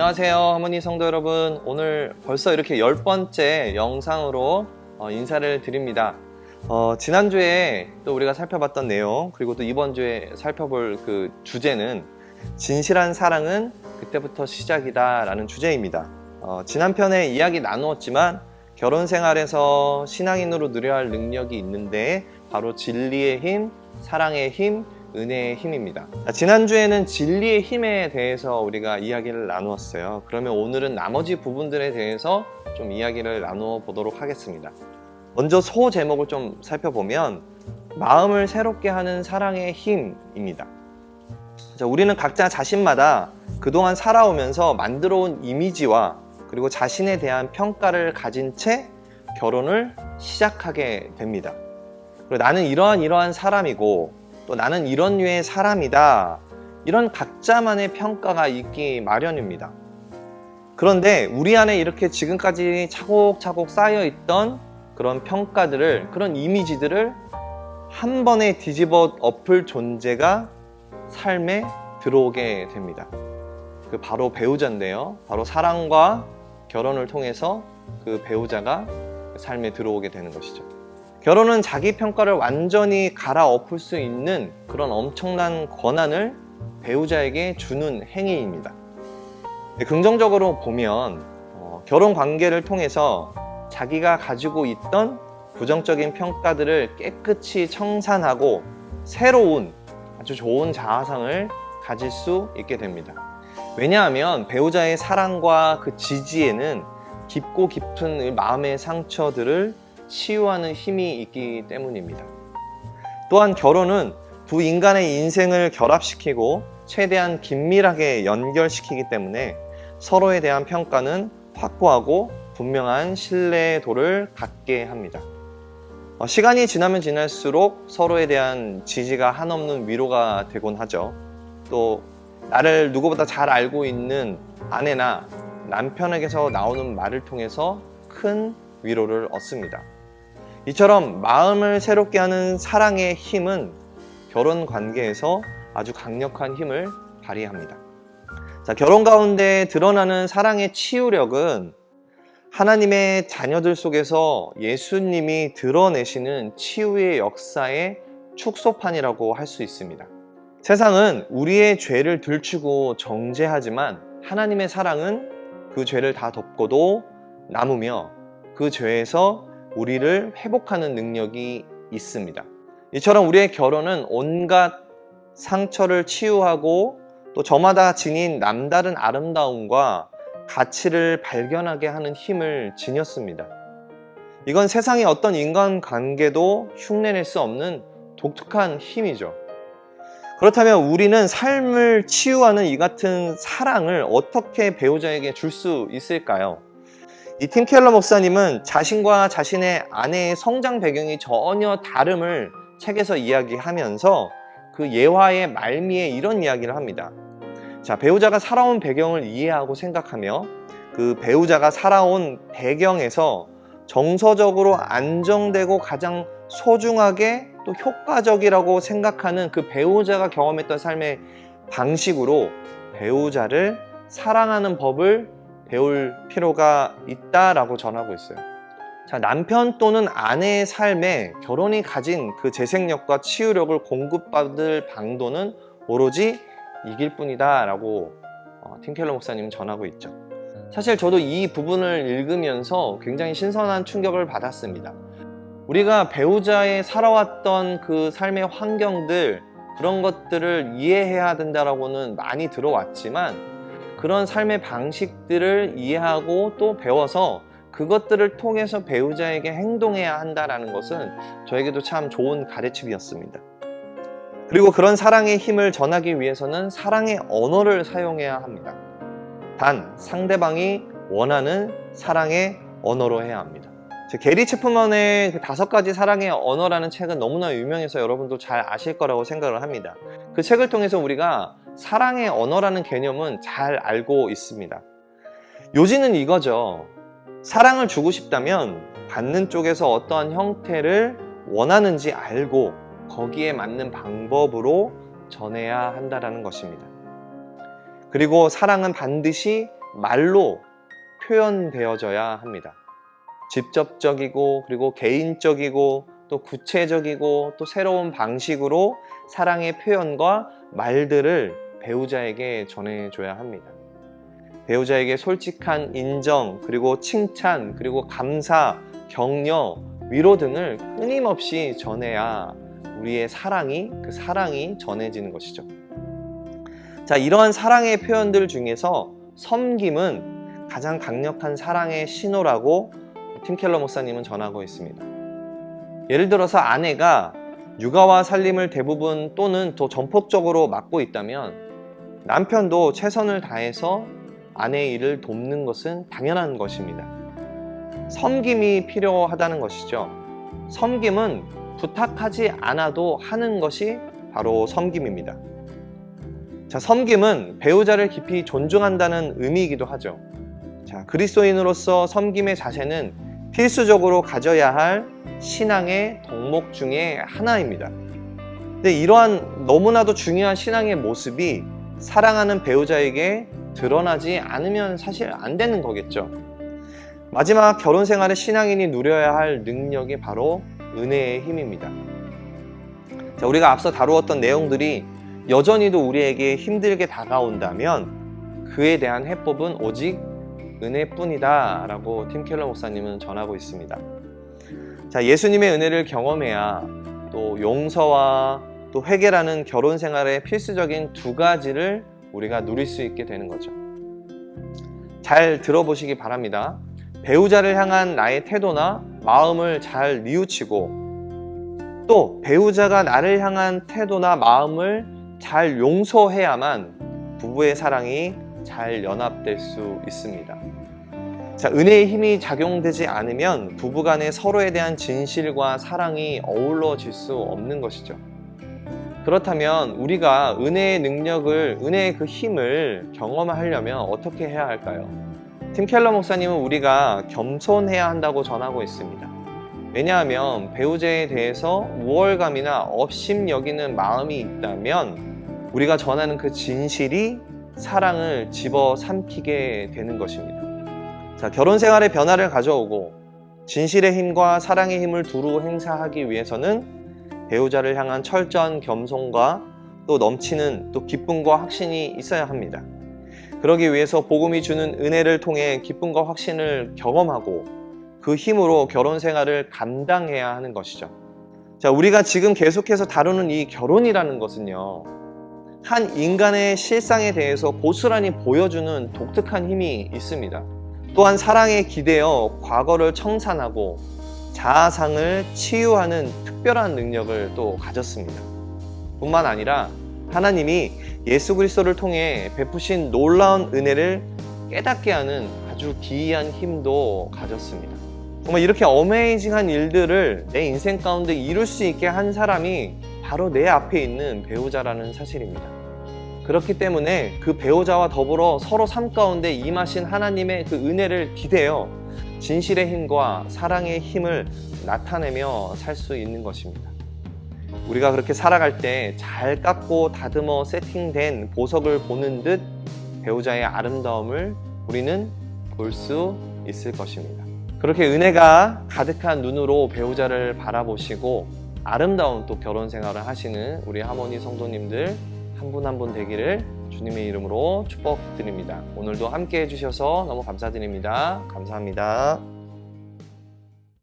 안녕하세요 하모니 성도 여러분. 오늘 벌써 이렇게 10번째 영상으로 인사를 드립니다. 지난주에 또 우리가 살펴봤던 내용, 그리고 또 이번 주에 살펴볼 그 주제는 진실한 사랑은 그때부터 시작이다 라는 주제입니다. 지난 편에 이야기 나누었지만 결혼 생활에서 신앙인으로 누려야 할 능력이 있는데 바로 진리의 힘, 사랑의 힘, 은혜의 힘입니다. 지난주에는 진리의 힘에 대해서 우리가 이야기를 나누었어요. 그러면 오늘은 나머지 부분들에 대해서 좀 이야기를 나누어 보도록 하겠습니다. 먼저 소 제목을 좀 살펴보면 마음을 새롭게 하는 사랑의 힘입니다. 우리는 각자 자신마다 그동안 살아오면서 만들어온 이미지와 그리고 자신에 대한 평가를 가진 채 결혼을 시작하게 됩니다. 그리고 나는 이러한 사람이고 또 나는 이런 류의 사람이다, 이런 각자만의 평가가 있기 마련입니다. 그런데 우리 안에 이렇게 지금까지 차곡차곡 쌓여있던 그런 평가들을, 그런 이미지들을 한 번에 뒤집어 엎을 존재가 삶에 들어오게 됩니다. 그 바로 배우자인데요. 바로 사랑과 결혼을 통해서 그 배우자가 삶에 들어오게 되는 것이죠. 결혼은 자기 평가를 완전히 갈아엎을 수 있는 그런 엄청난 권한을 배우자에게 주는 행위입니다. 긍정적으로 보면 결혼 관계를 통해서 자기가 가지고 있던 부정적인 평가들을 깨끗이 청산하고 새로운 아주 좋은 자아상을 가질 수 있게 됩니다. 왜냐하면 배우자의 사랑과 그 지지에는 깊고 깊은 마음의 상처들을 치유하는 힘이 있기 때문입니다. 또한 결혼은 두 인간의 인생을 결합시키고 최대한 긴밀하게 연결시키기 때문에 서로에 대한 평가는 확고하고 분명한 신뢰도를 갖게 합니다. 시간이 지나면 지날수록 서로에 대한 지지가 한없는 위로가 되곤 하죠. 또 나를 누구보다 잘 알고 있는 아내나 남편에게서 나오는 말을 통해서 큰 위로를 얻습니다. 이처럼 마음을 새롭게 하는 사랑의 힘은 결혼 관계에서 아주 강력한 힘을 발휘합니다. 결혼 가운데 드러나는 사랑의 치유력은 하나님의 자녀들 속에서 예수님이 드러내시는 치유의 역사의 축소판이라고 할 수 있습니다. 세상은 우리의 죄를 들추고 정죄하지만 하나님의 사랑은 그 죄를 다 덮고도 남으며 그 죄에서 우리를 회복하는 능력이 있습니다. 이처럼 우리의 결혼은 온갖 상처를 치유하고 또 저마다 지닌 남다른 아름다움과 가치를 발견하게 하는 힘을 지녔습니다. 이건 세상의 어떤 인간관계도 흉내낼 수 없는 독특한 힘이죠. 그렇다면 우리는 삶을 치유하는 이 같은 사랑을 어떻게 배우자에게 줄 수 있을까요? 이 팀 켈러 목사님은 자신과 자신의 아내의 성장 배경이 전혀 다름을 책에서 이야기하면서 그 예화의 말미에 이런 이야기를 합니다. 배우자가 살아온 배경을 이해하고 생각하며 그 배우자가 살아온 배경에서 정서적으로 안정되고 가장 소중하게 또 효과적이라고 생각하는 그 배우자가 경험했던 삶의 방식으로 배우자를 사랑하는 법을 배울 필요가 있다라고 전하고 있어요. 남편 또는 아내의 삶에 결혼이 가진 그 재생력과 치유력을 공급받을 방도는 오로지 이길 뿐이다 라고 팀 켈러 목사님은 전하고 있죠. 사실 저도 이 부분을 읽으면서 굉장히 신선한 충격을 받았습니다. 우리가 배우자의 살아왔던 그 삶의 환경들, 그런 것들을 이해해야 된다라고는 많이 들어왔지만 그런 삶의 방식들을 이해하고 또 배워서 그것들을 통해서 배우자에게 행동해야 한다는 것은 저에게도 참 좋은 가르침이었습니다. 그리고 그런 사랑의 힘을 전하기 위해서는 사랑의 언어를 사용해야 합니다. 단 상대방이 원하는 사랑의 언어로 해야 합니다. 게리 체프먼의 그 5가지 사랑의 언어라는 책은 너무나 유명해서 여러분도 잘 아실 거라고 생각을 합니다. 그 책을 통해서 우리가 사랑의 언어라는 개념은 잘 알고 있습니다. 요지는 이거죠. 사랑을 주고 싶다면 받는 쪽에서 어떠한 형태를 원하는지 알고 거기에 맞는 방법으로 전해야 한다는 것입니다. 그리고 사랑은 반드시 말로 표현되어져야 합니다. 직접적이고 그리고 개인적이고 또 구체적이고 또 새로운 방식으로 사랑의 표현과 말들을 배우자에게 전해줘야 합니다. 배우자에게 솔직한 인정, 그리고 칭찬, 그리고 감사, 격려, 위로 등을 끊임없이 전해야 우리의 그 사랑이 전해지는 것이죠. 자, 이러한 사랑의 표현들 중에서 섬김은 가장 강력한 사랑의 신호라고 팀 켈러 목사님은 전하고 있습니다. 예를 들어서 아내가 육아와 살림을 대부분 또는 더 전폭적으로 맡고 있다면 남편도 최선을 다해서 아내의 일을 돕는 것은 당연한 것입니다. 섬김이 필요하다는 것이죠. 섬김은 부탁하지 않아도 하는 것이 바로 섬김입니다. 자, 섬김은 배우자를 깊이 존중한다는 의미이기도 하죠. 자, 그리스도인으로서 섬김의 자세는 필수적으로 가져야 할 신앙의 덕목 중에 하나입니다. 근데 이러한 너무나도 중요한 신앙의 모습이 사랑하는 배우자에게 드러나지 않으면 사실 안 되는 거겠죠. 마지막 결혼 생활의 신앙인이 누려야 할 능력이 바로 은혜의 힘입니다. 자, 우리가 앞서 다루었던 내용들이 여전히도 우리에게 힘들게 다가온다면 그에 대한 해법은 오직 은혜뿐이다 라고 팀 켈러 목사님은 전하고 있습니다. 자, 예수님의 은혜를 경험해야 또 용서와 또 회개라는 결혼 생활의 필수적인 두 가지를 우리가 누릴 수 있게 되는 거죠. 잘 들어보시기 바랍니다. 배우자를 향한 나의 태도나 마음을 잘 뉘우치고 또 배우자가 나를 향한 태도나 마음을 잘 용서해야만 부부의 사랑이 잘 연합될 수 있습니다. 자, 은혜의 힘이 작용되지 않으면 부부간에 서로에 대한 진실과 사랑이 어우러질 수 없는 것이죠. 그렇다면 우리가 은혜의 능력을, 은혜의 그 힘을 경험하려면 어떻게 해야 할까요? 팀 켈러 목사님은 우리가 겸손해야 한다고 전하고 있습니다. 왜냐하면 배우자에 대해서 우월감이나 업심 여기는 마음이 있다면 우리가 전하는 그 진실이 사랑을 집어삼키게 되는 것입니다. 자, 결혼 생활의 변화를 가져오고 진실의 힘과 사랑의 힘을 두루 행사하기 위해서는 배우자를 향한 철저한 겸손과 또 넘치는 또 기쁨과 확신이 있어야 합니다. 그러기 위해서 복음이 주는 은혜를 통해 기쁨과 확신을 경험하고 그 힘으로 결혼 생활을 감당해야 하는 것이죠. 자, 우리가 지금 계속해서 다루는 이 결혼이라는 것은요, 한 인간의 실상에 대해서 고스란히 보여주는 독특한 힘이 있습니다. 또한 사랑에 기대어 과거를 청산하고 자아상을 치유하는 특별한 능력을 또 가졌습니다. 뿐만 아니라 하나님이 예수 그리스도를 통해 베푸신 놀라운 은혜를 깨닫게 하는 아주 기이한 힘도 가졌습니다. 정말 이렇게 어메이징한 일들을 내 인생 가운데 이룰 수 있게 한 사람이 바로 내 앞에 있는 배우자라는 사실입니다. 그렇기 때문에 그 배우자와 더불어 서로 삶 가운데 임하신 하나님의 그 은혜를 기대어 진실의 힘과 사랑의 힘을 나타내며 살 수 있는 것입니다. 우리가 그렇게 살아갈 때 잘 깎고 다듬어 세팅된 보석을 보는 듯 배우자의 아름다움을 우리는 볼 수 있을 것입니다. 그렇게 은혜가 가득한 눈으로 배우자를 바라보시고 아름다운 또 결혼 생활을 하시는 우리 하모니 성도님들 한 분 한 분 되기를 주님의 이름으로 축복드립니다. 오늘도 함께 해주셔서 너무 감사드립니다. 감사합니다.